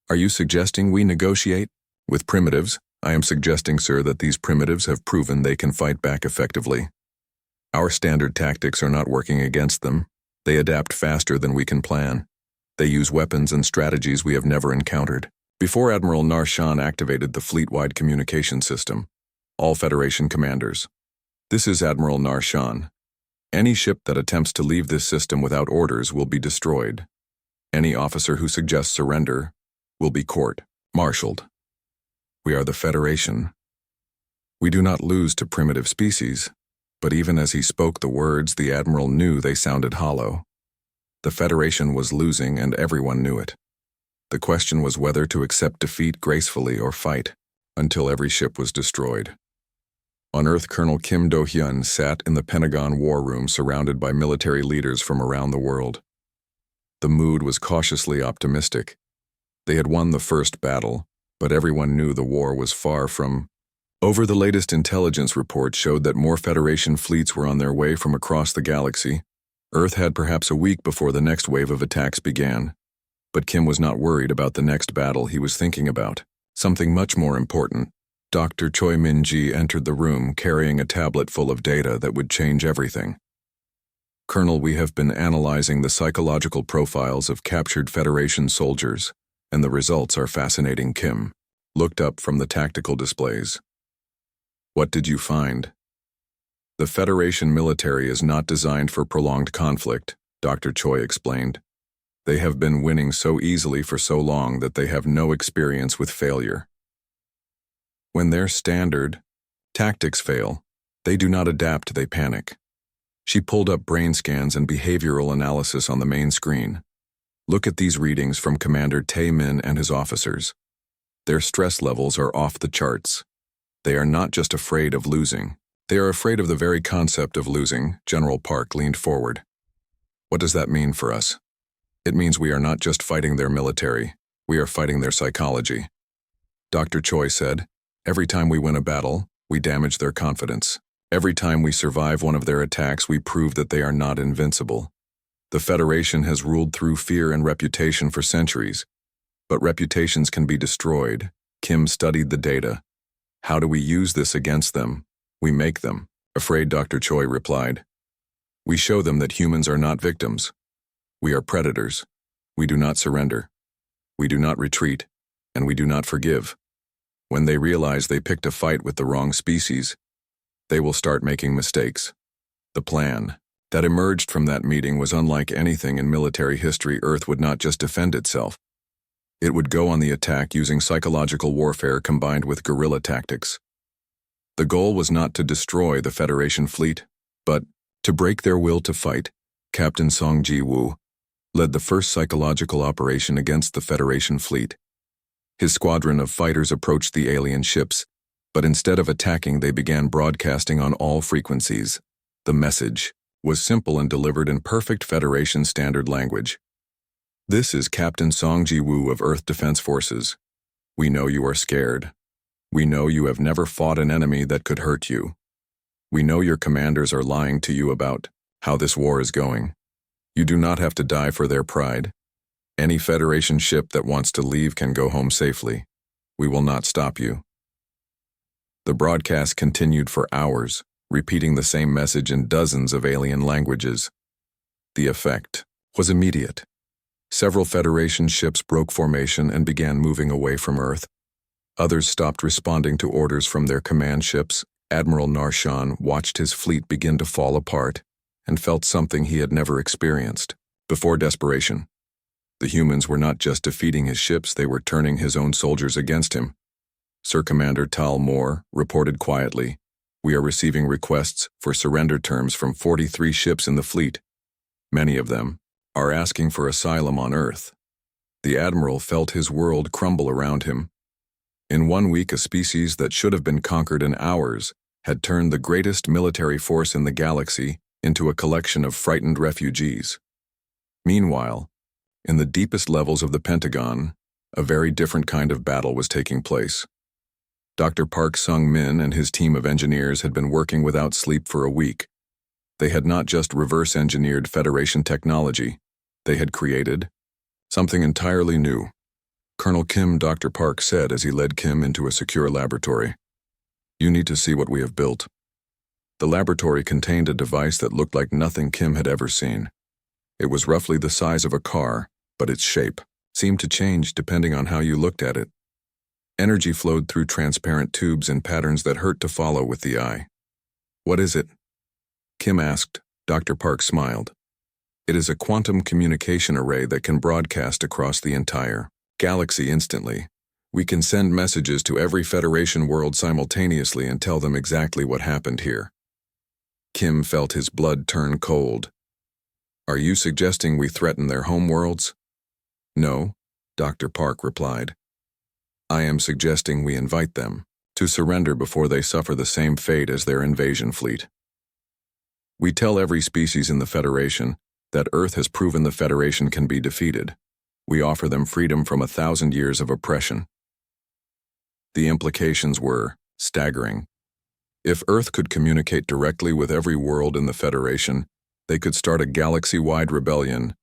Are you suggesting we negotiate? With primitives, I am suggesting, sir, that these primitives have proven they can fight back effectively. Our standard tactics are not working against them. They adapt faster than we can plan. They use weapons and strategies we have never encountered. Before Admiral Narshan activated the fleet-wide communication system, all Federation commanders. This is Admiral Narshan. Any ship that attempts to leave this system without orders will be destroyed. Any officer who suggests surrender will be court-martialed. We are the Federation. We do not lose to primitive species, but even as he spoke the words, the Admiral knew they sounded hollow. The Federation was losing, and everyone knew it. The question was whether to accept defeat gracefully or fight until every ship was destroyed. On Earth, Colonel Kim Do-hyun sat in the Pentagon War Room surrounded by military leaders from around the world. The mood was cautiously optimistic. They had won the first battle, but everyone knew the war was far from over. The latest intelligence report showed that more Federation fleets were on their way from across the galaxy. Earth had perhaps a week before the next wave of attacks began. But Kim was not worried about the next battle. He was thinking about something much more important. Dr. Choi Min-ji entered the room carrying a tablet full of data that would change everything. Colonel, we have been analyzing the psychological profiles of captured Federation soldiers, and the results are fascinating. Kim looked up from the tactical displays. What did you find? The Federation military is not designed for prolonged conflict, Dr. Choi explained. They have been winning so easily for so long that they have no experience with failure. When their standard tactics fail, they do not adapt, they panic. She pulled up brain scans and behavioral analysis on the main screen. Look at these readings from Commander Tae-min and his officers. Their stress levels are off the charts. They are not just afraid of losing. They are afraid of the very concept of losing. General Park leaned forward. What does that mean for us? It means we are not just fighting their military, we are fighting their psychology. Dr. Choi said, every time we win a battle, we damage their confidence. Every time we survive one of their attacks, we prove that they are not invincible. The Federation has ruled through fear and reputation for centuries, but reputations can be destroyed. Kim studied the data. How do we use this against them? We make them afraid, Dr. Choi replied. We show them that humans are not victims. We are predators. We do not surrender. We do not retreat, and we do not forgive. When they realize they picked a fight with the wrong species, they will start making mistakes. The plan that emerged from that meeting was unlike anything in military history. Earth would not just defend itself. It would go on the attack using psychological warfare combined with guerrilla tactics. The goal was not to destroy the Federation fleet, but to break their will to fight. Captain Song Ji-woo led the first psychological operation against the Federation fleet. His squadron of fighters approached the alien ships, but instead of attacking, they began broadcasting on all frequencies. The message was simple and delivered in perfect Federation standard language. This is Captain Song Ji-woo of Earth Defense Forces. We know you are scared. We know you have never fought an enemy that could hurt you. We know your commanders are lying to you about how this war is going. You do not have to die for their pride. Any Federation ship that wants to leave can go home safely. We will not stop you. The broadcast continued for hours, repeating the same message in dozens of alien languages. The effect was immediate. Several Federation ships broke formation and began moving away from Earth. Others stopped responding to orders from their command ships. Admiral Narshan watched his fleet begin to fall apart and felt something he had never experienced before: desperation. The humans were not just defeating his ships, they were turning his own soldiers against him. Sir Commander Tal Moore reported quietly, "We are receiving requests for surrender terms from 43 ships in the fleet. Many of them are asking for asylum on Earth." The Admiral felt his world crumble around him. In 1 week, a species that should have been conquered in hours had turned the greatest military force in the galaxy into a collection of frightened refugees. Meanwhile, in the deepest levels of the Pentagon, a very different kind of battle was taking place. Dr. Park Sung-min and his team of engineers had been working without sleep for a week. They had not just reverse-engineered Federation technology, they had created something entirely new. Colonel Kim, Dr. Park said as he led Kim into a secure laboratory. "You need to see what we have built." The laboratory contained a device that looked like nothing Kim had ever seen. It was roughly the size of a car, but its shape seemed to change depending on how you looked at it. Energy flowed through transparent tubes in patterns that hurt to follow with the eye. "What is it?" Kim asked. Dr. Park smiled. "It is a quantum communication array that can broadcast across the entire galaxy instantly. We can send messages to every Federation world simultaneously and tell them exactly what happened here." Kim felt his blood turn cold. "Are you suggesting we threaten their home worlds?" "No," Dr. Park replied. "I am suggesting we invite them to surrender before they suffer the same fate as their invasion fleet. We tell every species in the Federation that Earth has proven the Federation can be defeated. We offer them freedom from 1,000 years of oppression." The implications were staggering. If Earth could communicate directly with every world in the Federation, they could start a galaxy-wide rebellion.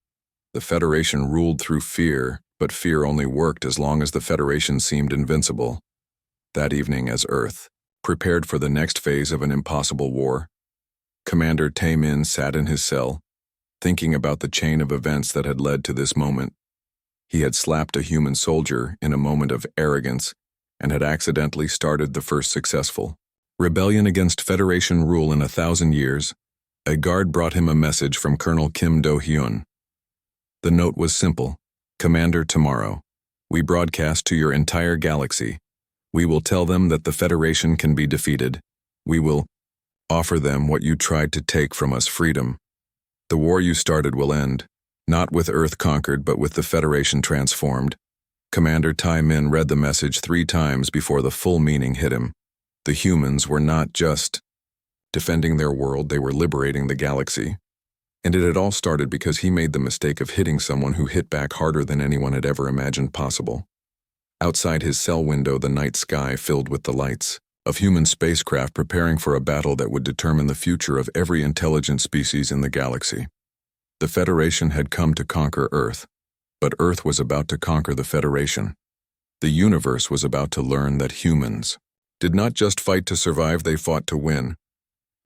The Federation ruled through fear, but fear only worked as long as the Federation seemed invincible. That evening, as Earth prepared for the next phase of an impossible war, Commander Tae-min sat in his cell, thinking about the chain of events that had led to this moment. He had slapped a human soldier in a moment of arrogance and had accidentally started the first successful rebellion against Federation rule in 1,000 years. A guard brought him a message from Colonel Kim Do-hyun. The note was simple. "Commander, tomorrow, we broadcast to your entire galaxy. We will tell them that the Federation can be defeated. We will offer them what you tried to take from us, freedom. The war you started will end, not with Earth conquered, but with the Federation transformed." Commander Tae-min read the message 3 times before the full meaning hit him. The humans were not just defending their world, they were liberating the galaxy. And it had all started because he made the mistake of hitting someone who hit back harder than anyone had ever imagined possible. Outside his cell window, the night sky filled with the lights of human spacecraft preparing for a battle that would determine the future of every intelligent species in the galaxy. The Federation had come to conquer Earth, but Earth was about to conquer the Federation. The universe was about to learn that humans did not just fight to survive, they fought to win.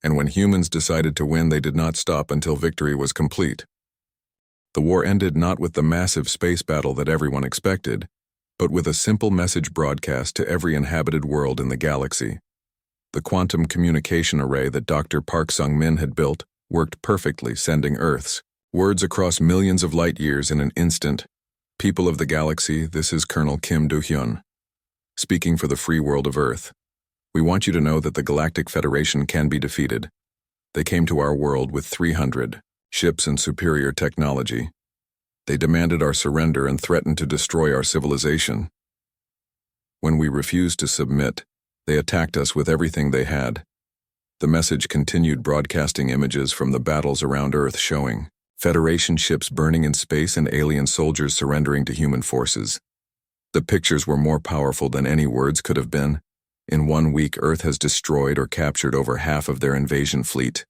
And when humans decided to win, they did not stop until victory was complete. The war ended not with the massive space battle that everyone expected, but with a simple message broadcast to every inhabited world in the galaxy. The quantum communication array that Dr. Park Sung-min had built worked perfectly, sending Earth's words across millions of light years in an instant. "People of the galaxy, this is Colonel Kim Do-hyun, speaking for the free world of Earth. We want you to know that the Galactic Federation can be defeated. They came to our world with 300 ships and superior technology. They demanded our surrender and threatened to destroy our civilization. When we refused to submit, they attacked us with everything they had." The message continued, broadcasting images from the battles around Earth showing Federation ships burning in space and alien soldiers surrendering to human forces. The pictures were more powerful than any words could have been. In 1 week, Earth has destroyed or captured over half of their invasion fleet.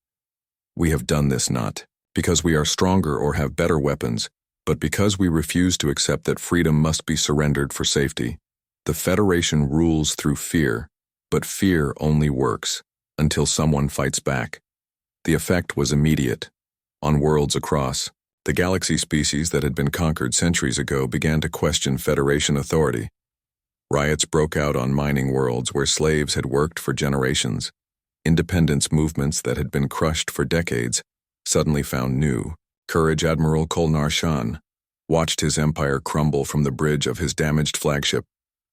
We have done this not because we are stronger or have better weapons, but because we refuse to accept that freedom must be surrendered for safety. The Federation rules through fear, but fear only works until someone fights back. The effect was immediate. On worlds across, the galaxy species that had been conquered centuries ago began to question Federation authority. Riots broke out on mining worlds where slaves had worked for generations. Independence movements that had been crushed for decades suddenly found new courage. Admiral Kolnar Shan watched his empire crumble from the bridge of his damaged flagship.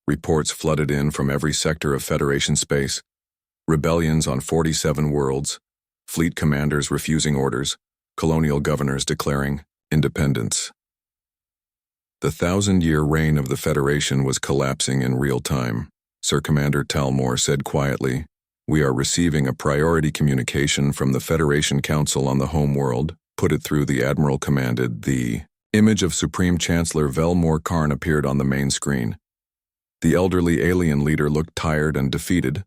Reports flooded in from every sector of Federation space. Rebellions on 47 worlds, fleet commanders refusing orders, colonial governors declaring independence. The 1,000-year reign of the Federation was collapsing in real time. Sir Commander Talmor said quietly, "We are receiving a priority communication from the Federation Council on the home world." Put it through, the Admiral commanded. The image of Supreme Chancellor Velmor Karn appeared on the main screen. The elderly alien leader looked tired and defeated.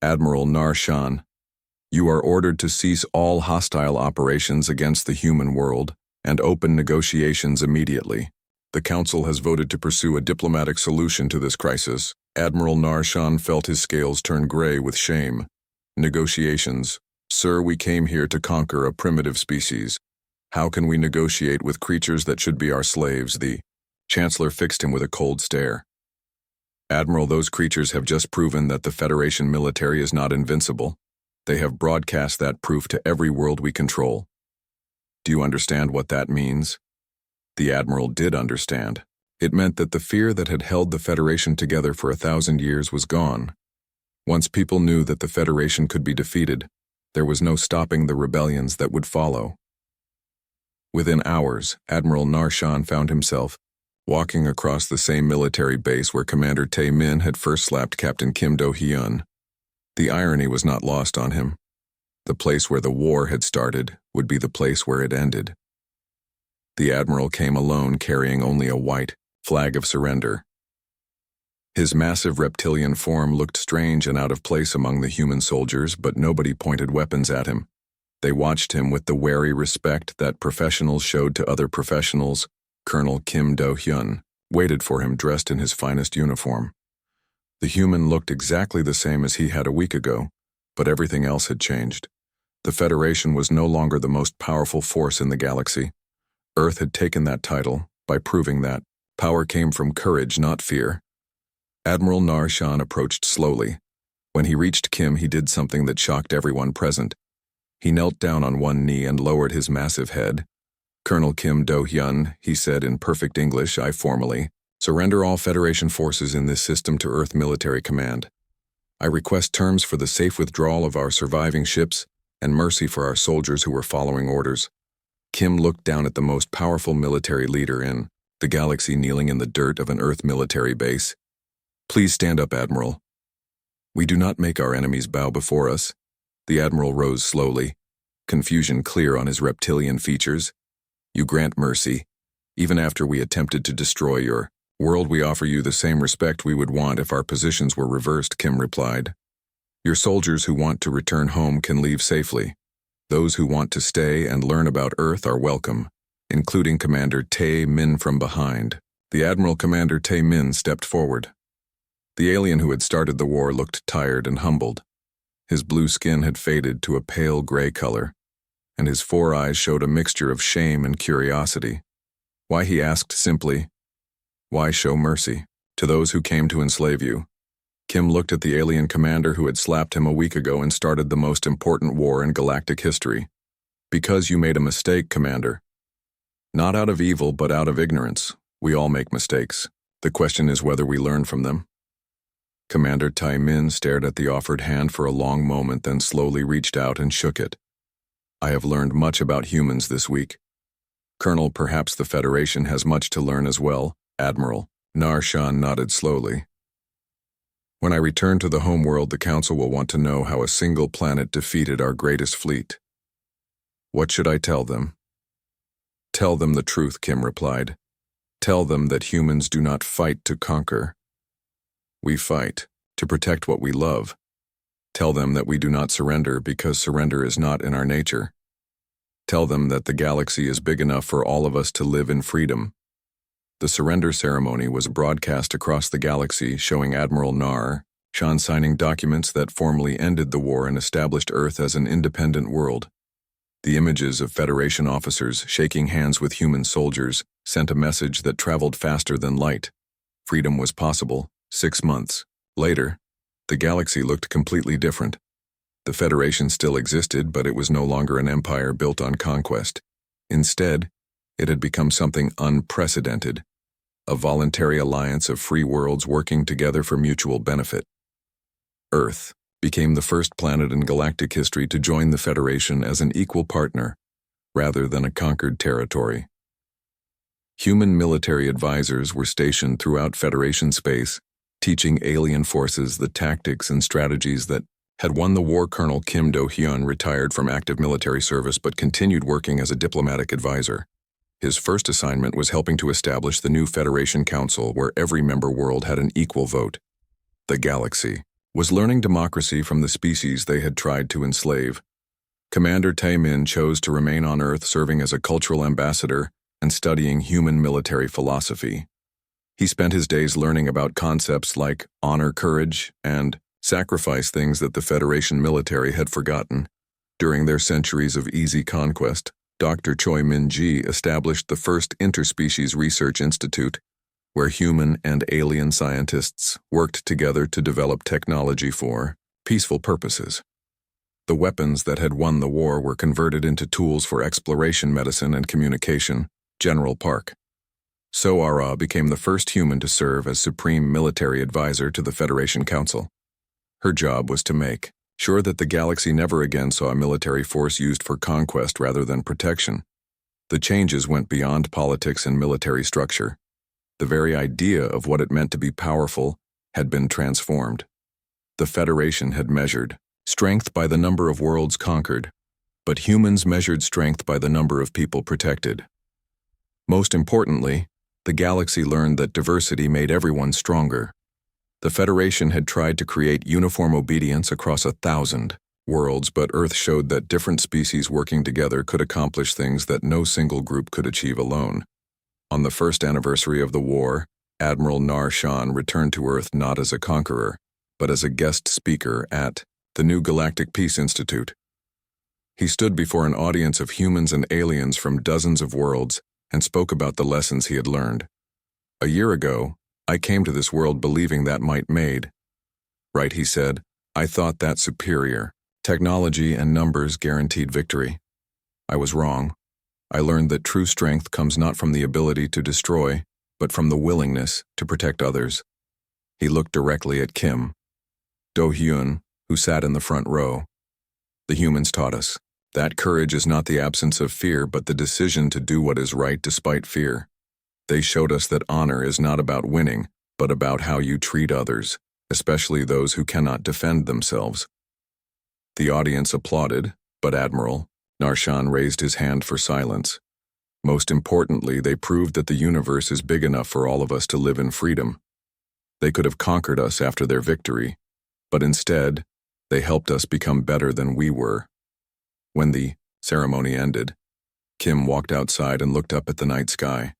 Admiral Nar-Shan, you are ordered to cease all hostile operations against the human world and open negotiations immediately. The Council has voted to pursue a diplomatic solution to this crisis. Admiral Nar-Shan felt his scales turn gray with shame. Negotiations. Sir, we came here to conquer a primitive species. How can we negotiate with creatures that should be our slaves? The Chancellor fixed him with a cold stare. Admiral, those creatures have just proven that the Federation military is not invincible. They have broadcast that proof to every world we control. Do you understand what that means? The Admiral did understand. It meant that the fear that had held the Federation together for 1,000 years was gone. Once people knew that the Federation could be defeated, there was no stopping the rebellions that would follow. Within hours, Admiral Nar-Shan found himself walking across the same military base where Commander Tae Min had first slapped Captain Kim Do-hyun. The irony was not lost on him. The place where the war had started would be the place where it ended. The Admiral came alone, carrying only a white flag of surrender. His massive reptilian form looked strange and out of place among the human soldiers, but nobody pointed weapons at him. They watched him with the wary respect that professionals showed to other professionals. Colonel Kim Do-hyun waited for him dressed in his finest uniform. The human looked exactly the same as he had a week ago, but everything else had changed. The Federation was no longer the most powerful force in the galaxy. Earth had taken that title by proving that power came from courage, not fear. Admiral Nar-Shan approached slowly. When he reached Kim, he did something that shocked everyone present. He knelt down on one knee and lowered his massive head. Colonel Kim Do-hyun, he said in perfect English, I formally surrender all Federation forces in this system to Earth Military Command. I request terms for the safe withdrawal of our surviving ships and mercy for our soldiers who were following orders. Kim looked down at the most powerful military leader in the galaxy kneeling in the dirt of an Earth military base. Please stand up, Admiral. We do not make our enemies bow before us. The Admiral rose slowly, confusion clear on his reptilian features. You grant mercy. Even after we attempted to destroy your world, we offer you the same respect we would want if our positions were reversed, Kim replied. Your soldiers who want to return home can leave safely. Those who want to stay and learn about Earth are welcome, including Commander Tae Min from behind. The Admiral Commander Tae Min stepped forward. The alien who had started the war looked tired and humbled. His blue skin had faded to a pale gray color, and his 4 eyes showed a mixture of shame and curiosity. Why, he asked simply, why show mercy to those who came to enslave you? Kim looked at the alien commander who had slapped him a week ago and started the most important war in galactic history. Because you made a mistake, Commander. Not out of evil, but out of ignorance. We all make mistakes. The question is whether we learn from them. Commander Tae Min stared at the offered hand for a long moment, then slowly reached out and shook it. I have learned much about humans this week. Colonel, perhaps the Federation has much to learn as well. Admiral Nar-Shan nodded slowly. When I return to the homeworld, the Council will want to know how a single planet defeated our greatest fleet. What should I tell them? Tell them the truth, Kim replied. Tell them that humans do not fight to conquer. We fight to protect what we love. Tell them that we do not surrender because surrender is not in our nature. Tell them that the galaxy is big enough for all of us to live in freedom. The surrender ceremony was broadcast across the galaxy, showing Admiral Nar-Shan signing documents that formally ended the war and established Earth as an independent world. The images of Federation officers shaking hands with human soldiers sent a message that traveled faster than light. Freedom was possible. 6 months later, the galaxy looked completely different. The Federation still existed, but it was no longer an empire built on conquest. Instead, it had become something unprecedented, a voluntary alliance of free worlds working together for mutual benefit. Earth became the first planet in galactic history to join the Federation as an equal partner, rather than a conquered territory. Human military advisors were stationed throughout Federation space, teaching alien forces the tactics and strategies that had won the war. Colonel Kim Do-hyun retired from active military service but continued working as a diplomatic advisor. His first assignment was helping to establish the new Federation Council where every member world had an equal vote. The galaxy was learning democracy from the species they had tried to enslave. Commander Tae-min chose to remain on Earth serving as a cultural ambassador and studying human military philosophy. He spent his days learning about concepts like honor, courage, and sacrifice, things that the Federation military had forgotten. During their centuries of easy conquest, Dr. Choi Min-ji established the first interspecies research institute, where human and alien scientists worked together to develop technology for peaceful purposes. The weapons that had won the war were converted into tools for exploration, medicine, and communication. General Park. So-Ara became the first human to serve as Supreme Military Advisor to the Federation Council. Her job was to make sure that the galaxy never again saw a military force used for conquest rather than protection. The changes went beyond politics and military structure. The very idea of what it meant to be powerful had been transformed. The Federation had measured strength by the number of worlds conquered, but humans measured strength by the number of people protected. Most importantly, the galaxy learned that diversity made everyone stronger. The Federation had tried to create uniform obedience across 1,000 worlds, but Earth showed that different species working together could accomplish things that no single group could achieve alone. On the first anniversary of the war, Admiral Nar-Shan returned to Earth not as a conqueror, but as a guest speaker at the new Galactic Peace Institute. He stood before an audience of humans and aliens from dozens of worlds and spoke about the lessons he had learned. "A year ago, I came to this world believing that might made. Right, he said, I thought that superior technology and numbers guaranteed victory. I was wrong. I learned that true strength comes not from the ability to destroy, but from the willingness to protect others." He looked directly at Kim Do-hyun, who sat in the front row. "The humans taught us that courage is not the absence of fear, but the decision to do what is right despite fear. They showed us that honor is not about winning, but about how you treat others, especially those who cannot defend themselves." The audience applauded, but Admiral Nar-Shan raised his hand for silence. Most importantly, they proved that the universe is big enough for all of us to live in freedom. They could have conquered us after their victory, but instead, they helped us become better than we were. When the ceremony ended, Kim walked outside and looked up at the night sky.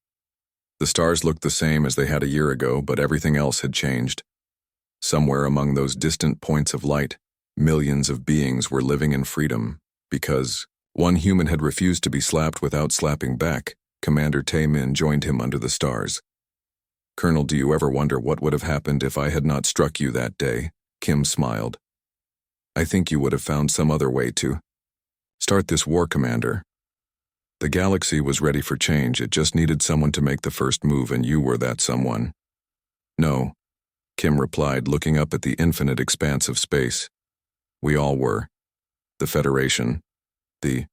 The stars looked the same as they had a year ago, but everything else had changed. Somewhere among those distant points of light, millions of beings were living in freedom, because one human had refused to be slapped without slapping back. Commander Tae-min joined him under the stars. "Colonel, do you ever wonder what would have happened if I had not struck you that day?" Kim smiled. "I think you would have found some other way to start this war, Commander. The galaxy was ready for change, it just needed someone to make the first move, and you were that someone." "No," Kim replied, looking up at the infinite expanse of space. "We all were. The Federation, the